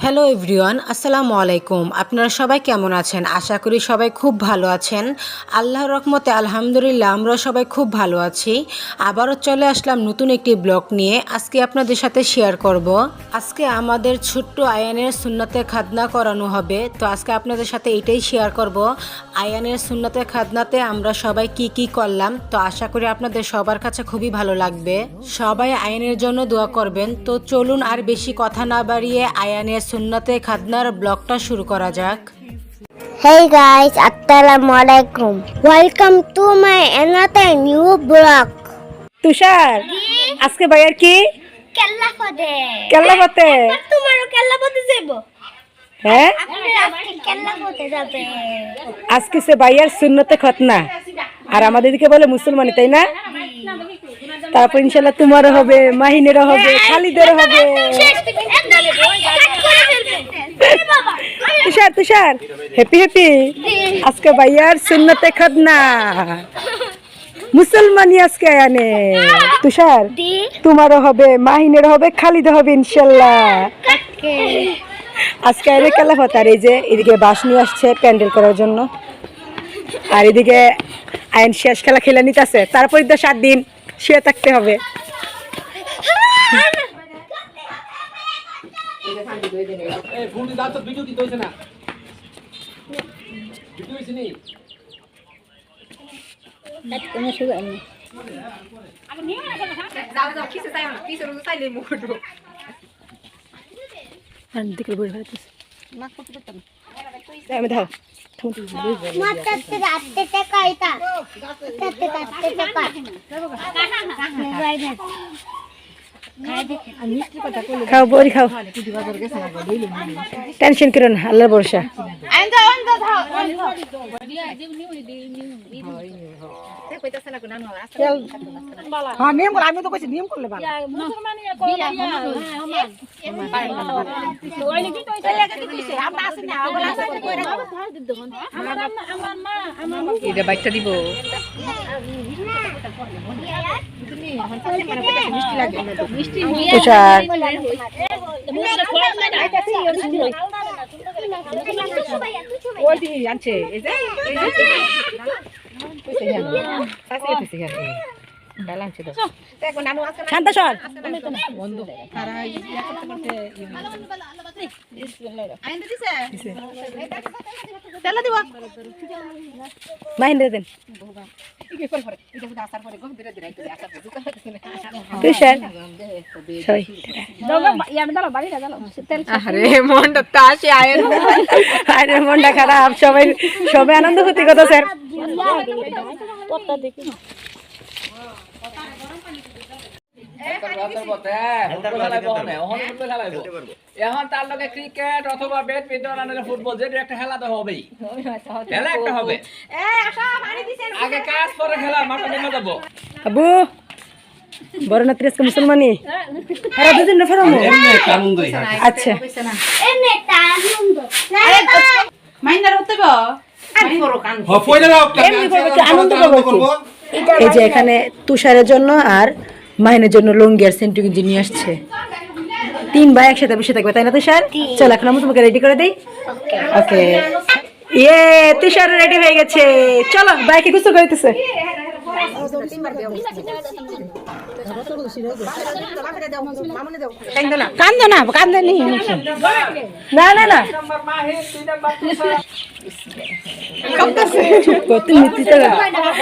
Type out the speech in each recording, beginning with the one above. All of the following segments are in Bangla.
হ্যালো এভরিওয়ান, আসসালামু আলাইকুম। আপনারা সবাই কেমন আছেন? আশা করি সবাই খুব ভালো আছেন। আল্লাহর রহমতে আলহামদুলিল্লাহ আমরা সবাই খুব ভালো আছি। আবারও চলে আসলাম নতুন একটি ব্লগ নিয়ে। আজকে আপনাদের সাথে শেয়ার করব। আজকে আমাদের ছোট্ট আয়ানের সুন্নতে খাদনা করানো হবে। তো আজকে আপনাদের সাথে এটাই শেয়ার করব। আয়ানের সুন্নতে খাদনাতে আমরা সবাই কি কি করলাম। তো আশা করি আপনাদের সবার কাছে খুবই ভালো লাগবে। সবাই আয়ানের জন্য দোয়া করবেন। তো চলুন আর বেশি কথা না বাড়িয়ে আয়ানের সুন্নতে খাদনার ব্লগটা শুরু করা যাক। Hey guys, Assalamualaikum. Welcome to my another new vlog. তুষার, আজকে ভাইয়ার কি কেল্লা পদে কেল্লা পথে? তোমারও কেল্লা পদে যাব। হ্যাঁ, আজকে কেল্লা পদে যাবে। আজকে সে ভাইয়ার সুন্নতে খতনা, আর আমাদের দিকে বলে মুসলমানি, তাই না? তারপর ইনশাল্লাহ তোমারও হবে, মাহিনেরও হবে, খালিদেরও হবে। তুষার তুষার হ্যাপি হ্যাপি, আজকে ভাইয়ার সুন্নতে খতনা, মুসলমানি আজকে আনে। তুষার তোমারও হবে, মাহিনেরও হবে, খালিদও হবে ইনশাল্লাহ। আজকে আরে কেলা হতো। আর এই যে এদিকে বাস নিয়ে আসছে প্যান্ডেল করার জন্য, আর এদিকে আইন শেষ খেলা খেলে নিতেছে। তারপর তো 7 দিন শুয়ে থাকতে হবে। মাতাতে রাতে টাকা এটা তাতে কাটতে টাকা খাও বড়ি খাও, টেনশন করো না, আল্লাহর ভরসা। আমি তো কইছি নিয়ম করলে ভালো। এটা বাইকটা দিব। তুষার আনছে শান্ত সর মাহিন্দ্র দেন। মনটা খারাপ, সবাই সবাই আনন্দ ক্ষতি কথা স্যার। এখন তার লগে ক্রিকেট অথবা ব্যাডমিন্টন ফুটবল যে একটা খেলা তো হবেই, খেলা একটা হবে। আগে কাজ পরে খেলা, মাঠে নেমে যাবো। আবু বড় না ত্রিশ মুসলমানি হেরা দুদিন না ফেরামো। আচ্ছা এনে তানন্দ মাইনার হতে গো আনন্দ করবো। এই যে এখানে তুষারের জন্য আর মাহিনের জন্য লুঙ্গি আর সেন্টু গেঞ্জি নিয়ে আসছে। 3 ভাই একসাথে বসে থাকবে, তাই না তুষার? চল এখন আমি তোমাকে রেডি করে দেই। ওকে, ইয়ে তুষার রেডি হয়ে গেছে। চলো বাইকে গুছল করে দিতেছে। কান্দো না, কান্দে নি না না না,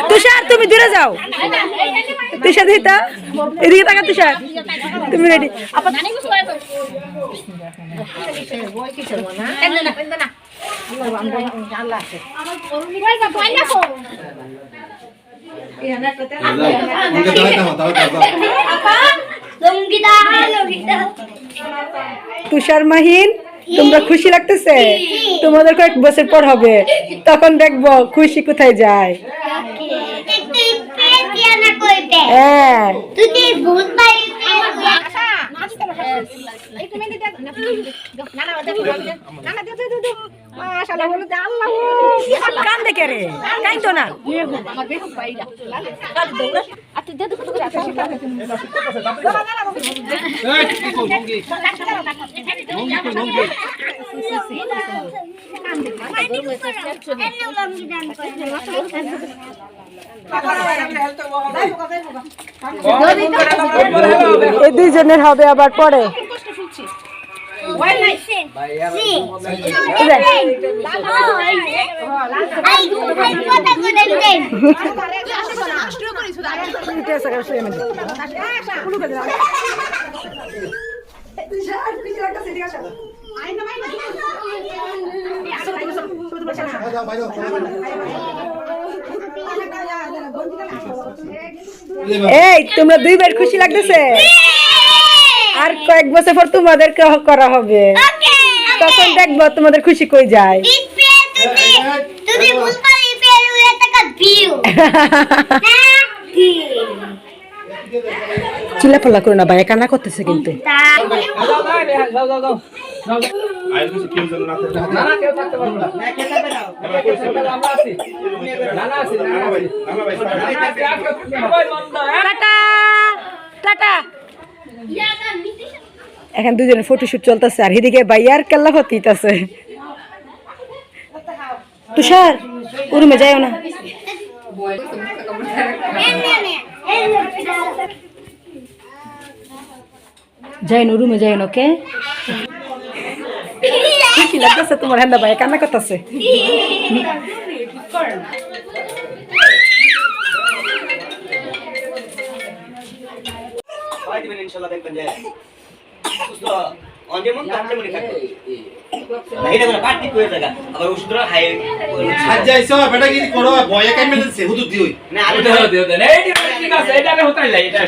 তুষার তুমি দূরে যাও। তুষার দিতা এদিকে তাকা। তুষার তুমি রেডি? তুষার মাহিন তোমরা খুশি লাগতেছে? তোমাদের কয়েক বছর পর হবে, তখন দেখবো খুশি কোথায় যায়। হ্যাঁ কান্দে কে রে? কাইতো না। এই দুইজনের হবে আবার পরে এই তোমরা দুইবার খুশি লাগতেছে আর কয়েক বছর পর তোমাদের করা হবে তখন দেখবো তোমাদের খুশি কই যায় চিল্লাপাল্লা করো না ভাই কান্না করতেছে কিন্তু এখন দুজনের ফটোশুট চলতেছে আর এদিকে ভাইয়ার কাল্লা হতিছে তুষার রুমে যাইও না যাই না রুমে যাই না কে কি লাগতেছে তোমার হ্যান্ডা ভাই কান্না করতেছে ইনশাআল্লাহ দেখবেন যে সুস্থ অনজেমন কাটলে মনে থাকবে না এটা মানে পার্টি করে জায়গা আবার ওষুধরা হাই সাজাইছো বেটা কি করো বয়ে কাই মেলছে হুদু দিই না আরে দিও এই ঠিক আছে এটা আমি হতাই লাই এটা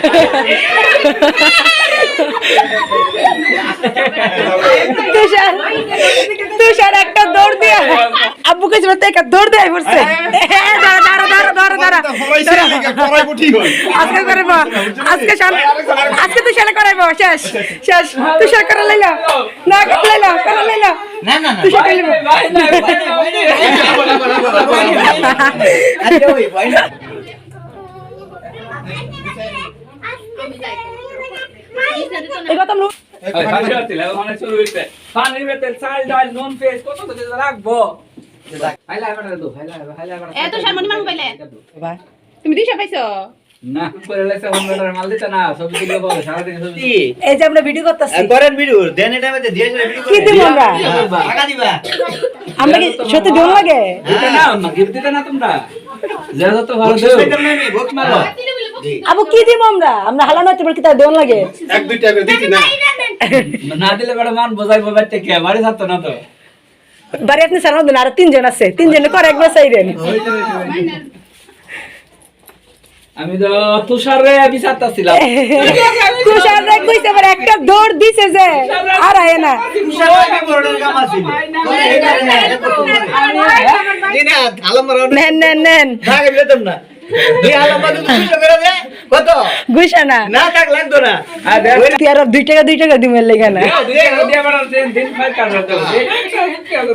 তুষার একটা দৌড় দিয়া আব্বুকে জন্য একটা দৌড় দেয় পড়ছে দাঁড়া আজকে করাইব আজকে তুষার করাইব শেষ শেষ তুষার করা লাইলা না করা লাইলা না না তুষার করাইব আরে ওই ভাই না এই কথা মানে শুরু হইছে পানির ভেতর চাল ডাল নুন পেস্ট কত কিছু রাখবো হাইলা এবারে দাও হাইলা এবারে এত শারমনি মাং পাইলে তুমি দিশা পাইছো না করে লেছে হোমমেডার মাল দিতে না সবজি দিলে বলে সারা দিন সবজি এই যে আমরা ভিডিও করতেছি করেন ভিডিও দেন এটা মধ্যে দিয়েছে ভিডিও কি দিব আমরা টাকা দিবা আমরা কি সত্যি ডোল লাগে দিতে না গিফট দিতে না তোমরা যা তো ভালো দেও বক্স মারো আবু কি দিব আমরা আমরা হালা নয়তো কি তার ডোল লাগে এক দুই টাকা দিতি না না দিলে বড় মান বোঝাইবো বাচ্চা কে বাড়ি থাকতো না তো বাড়ি আপনি সারা দিন আর তিনজন আছে তিনজনে করে একবার চাইরেন আমি তো তুষারে বিচারতাছিলাম তুষার রে কইতে পারে একটা দৌড় দিছে যে আর আয় না সবাই বড়দের কাম আছে দিনা আলম মারো নেন ভাগে বেতন না এই আলম মারো দুশো করে দে কত গুছানা না থাক লাগতো না আর দেখ তুই আর 2 টাকা দিমের লেগে না দিয়ে বড় দিন ফাইট কাটলো তো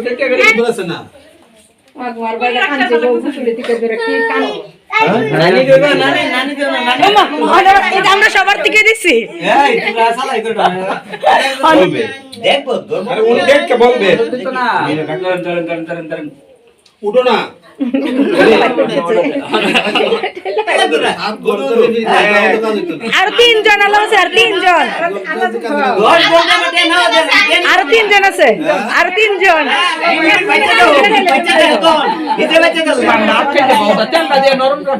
দেখে বলেছ না আগমার বাইরে কানছে বউ ফুসুলে থেকে ধরে কি কান নানি দেব না নানি নানি দেব না নানি এটা আমরা সবার থেকে দিছি এই তোরা সালাই করে বলবে দেখবো আরে উনি দেখকে বলবে দিত না ধরেন উঠো না আর আর তিনজন আলো আছে আর তিনজন ঘর বলতে মতে না আর তিনজন আছে আর তিনজন নিজে বাচ্চা দাও নাপ খেতে বহুত তেলটা দিয়ে নরম কর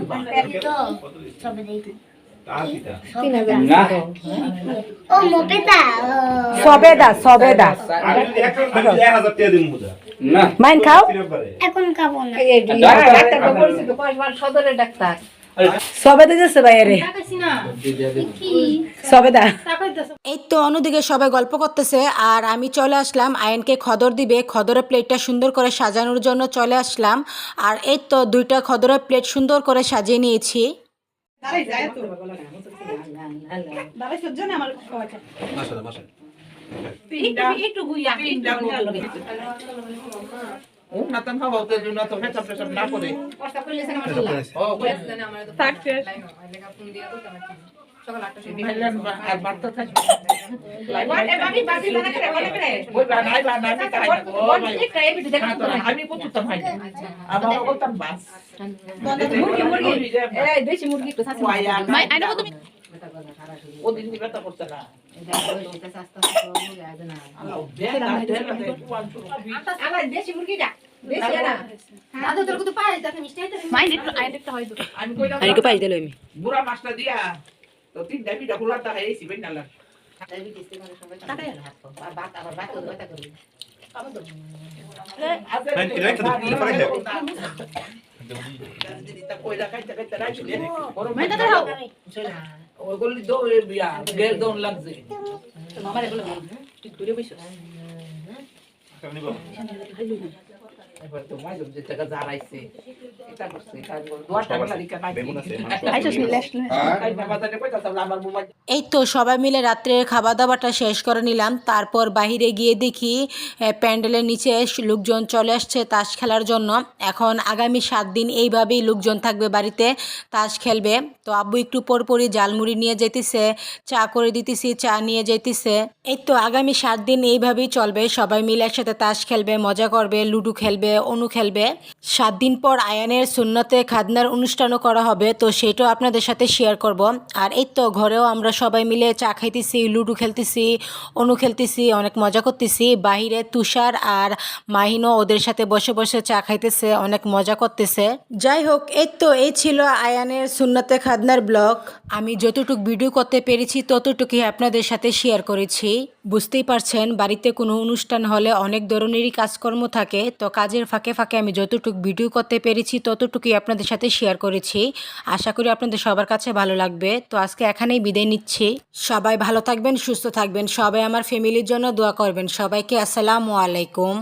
না ও মোপেতা সবেদা 1000 টাকা দিন মুদা না মাইন খাও এখন খাবো না ডাক্তার বলছি তো কয়বার সদরে ডাক্তার সবেদা যাচ্ছে বাইরে সবেদা এই তো অন্যদিকে সবাই গল্প করতেছে আর আমি চলে আসলাম আয়নকে খদর দিবে খদরের প্লেটটা সুন্দর করে সাজানোর জন্য চলে আসলাম আর এই তো 2টা খদরের প্লেট সুন্দর করে সাজিয়ে নিয়েছি দাঁড়াই যায় তো দাঁড়াই সহ্য না আমার খাওয়াটা মাশাআল্লাহ একটু গুইয়া নাতাম খাওয়া ওদের জন্য তো ফেসা ফেসা না করে ও আর বার্তা থাকবে আমি করতাম ভাই আমার করতাম বাস দেশি মুরগি একটু ওদিন ব্যথা করতে না দেশি মুরগিটা দেশি না দাদা তোর কত পায় তাতে মিষ্টি হইতে মাইন্ড একটু আইন্ড একটা হয় দুটো আমি কইলাম আরেকটু পাই দিল আমি বুড়া মাছটা দিয়া তো তিন ডাবিটা খোলা টাকা এই সিবেন না ওগুলি দৌড়ে বিয়া গেল দৌড় লাগছে মামার এগুলো তুই দূরে বসে এবার তো মাঝে যে টাকা জারাইছে এটা করছে কাজ বল দোয়া টাকা লাগি কামাই আইছস মিলে আসলে আই না বাজারে কইতা তাহলে আমার মোবাইল এই তো সবাই মিলে রাত্রের খাওয়া দাওয়াটা শেষ করে নিলাম। তারপর বাইরে গিয়ে দেখি প্যান্ডেলের নিচে লোকজন চলে আসছে তাস খেলার জন্য। এখন আগামী 7 দিন এইভাবেই লোকজন থাকবে বাড়িতে, তাস খেলবে। তো আব্বু একটু পরপরই জালমুড়ি নিয়ে যেতেছে, চা করে দিতেছি, চা নিয়ে যেতেছে। এই তো আগামী 7 দিন এইভাবেই চলবে, সবাই মিলে একসাথে তাস খেলবে, মজা করবে, লুডো খেলবে, অনু খেলবে। 7 দিন পর আয়ানের সুন্নতে খাদনার অনুষ্ঠানও করা হবে, তো সেটাও আপনাদের সাথে শেয়ার করব। আর এই তো ঘরেও আমরা সবাই মিলে চা খাইতেছি, লুডো খেলতেছি, অনু খেলতেছি, অনেক মজা করতেছি। বাহিরে তুষার আর মাহিনও ওদের সাথে বসে বসে চা খাইতেছে, অনেক মজা করতেছে। যাই হোক, এই ছিল আয়ানের সুন্নতে খাদনার ব্লগ। আমি যতটুকু ভিডিও করতে পেরেছি ততটুকুই আপনাদের সাথে শেয়ার করেছি। বুঝতেই পারছেন, বাড়িতে কোনো অনুষ্ঠান হলে অনেক ধরনেরই কাজকর্ম থাকে, তো কাজের ফাঁকে ফাঁকে আমি যতটুকু ভিডিও করতে পেরেছি ততটুকুই আপনাদের সাথে শেয়ার করেছি। আশা করি আপনাদের সবার কাছে ভালো লাগবে। তো আজকে এখানেই বিদায় নিচ্ছি। সবাই ভালো থাকবেন, সুস্থ থাকবেন, সবাই আমার ফ্যামিলির জন্য দোয়া করবেন। সবাইকে আসসালামু আলাইকুম।